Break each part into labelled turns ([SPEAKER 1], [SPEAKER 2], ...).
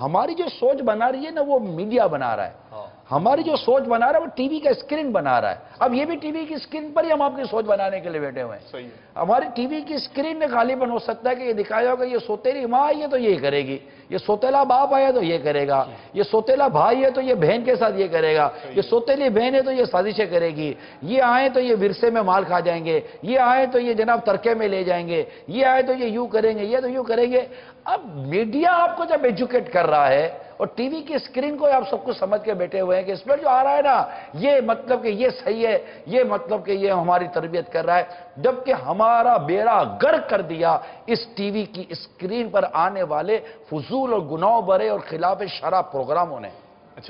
[SPEAKER 1] ہماری جو سوچ بنا رہی ہے نا وہ میڈیا بنا رہا ہے، ہماری جو سوچ بنا رہا ہے وہ ٹی وی کا اسکرین بنا رہا ہے. اب یہ بھی ٹی وی کی اسکرین پر ہی ہم اپنی سوچ بنانے کے لیے بیٹھے ہوئے ہیں. ہماری ٹی وی کی اسکرین میں غالباً ہو سکتا ہے کہ یہ دکھایا ہوگا یہ سوتیلی ماں آئی ہے تو یہ کرے گی، یہ سوتیلا باپ آیا تو یہ کرے گا، یہ سوتیلا بھائی ہے تو یہ بہن کے ساتھ یہ کرے گا، یہ سوتیلی بہن ہے تو یہ سازشیں کرے گی، یہ آئیں تو یہ ورثے میں مال کھا جائیں گے، یہ آئیں تو یہ جناب ترکے میں لے جائیں گے، یہ آئے تو یہ یوں کریں گے، یہ تو یوں کریں گے. اب میڈیا آپ کو جب ایجوکیٹ کر رہا ہے اور ٹی وی کی اسکرین کو آپ سب کچھ سمجھ کے بیٹھے ہوئے ہیں کہ اس پر جو آ رہا ہے نا یہ مطلب کہ یہ صحیح ہے، یہ مطلب کہ یہ ہماری تربیت کر رہا ہے، جبکہ ہمارا بیڑا غرق کر دیا اس ٹی وی کی اسکرین پر آنے والے فضول اور گناہ برے اور خلاف شرع پروگراموں نے.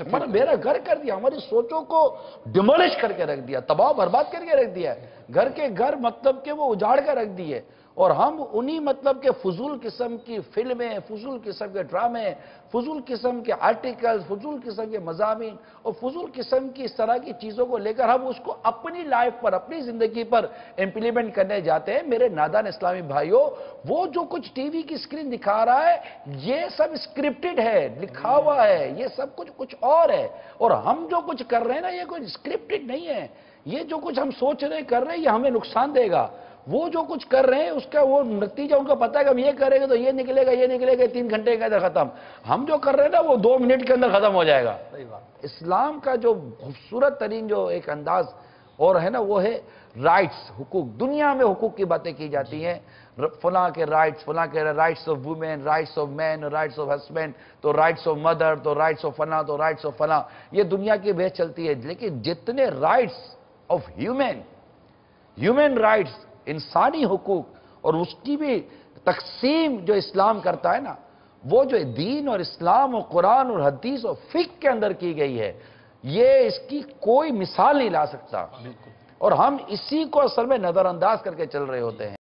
[SPEAKER 1] ہمارا بیڑا غرق کر دیا، ہماری سوچوں کو ڈیمولش کر کے رکھ دیا، تباہ برباد کر کے رکھ دیا. گھر کے گھر مطلب کہ وہ اجاڑ کر رکھ دیے، اور ہم انہی مطلب کہ فضول قسم کی فلمیں، فضول قسم کے ڈرامے، فضول قسم کے آرٹیکل، فضول قسم کے مضامین اور فضول قسم کی اس طرح کی چیزوں کو لے کر ہم اس کو اپنی لائف پر، اپنی زندگی پر امپلیمنٹ کرنے جاتے ہیں. میرے نادان اسلامی بھائیوں، وہ جو کچھ ٹی وی کی اسکرین دکھا رہا ہے یہ سب اسکرپٹڈ ہے، لکھا ہوا ہے، یہ سب کچھ اور ہے. اور ہم جو کچھ کر رہے ہیں نا یہ کوئی اسکرپٹڈ نہیں ہے. یہ جو کچھ ہم سوچ رہے ہیں کر رہے ہیں یہ ہمیں نقصان دے گا. وہ جو کچھ کر رہے ہیں اس کا وہ نتیجہ ان کو پتا ہے کہ ہم یہ کریں گے تو یہ نکلے گا، یہ نکلے گا 3 گھنٹے کے اندر ختم. ہم جو کر رہے ہیں نا وہ 2 منٹ کے اندر ختم ہو جائے گا. اسلام کا جو خوبصورت ترین جو ایک انداز اور ہے نا وہ ہے رائٹس، حقوق. دنیا میں حقوق کی باتیں کی جاتی ہیں، فلاں کے رائٹس، فلاں کے rights of women, rights of man, rights of husband, تو رائٹس آف مدر، تو رائٹس آف فلاں، تو رائٹس آف فلاں. یہ دنیا کی بحث چلتی ہے. لیکن جتنے رائٹس آف ہیومن رائٹس، انسانی حقوق اور اس کی بھی تقسیم جو اسلام کرتا ہے نا، وہ جو دین اور اسلام اور قرآن اور حدیث اور فقہ کے اندر کی گئی ہے، یہ اس کی کوئی مثال نہیں لا سکتا. اور ہم اسی کو اصل میں نظر انداز کر کے چل رہے ہوتے ہیں.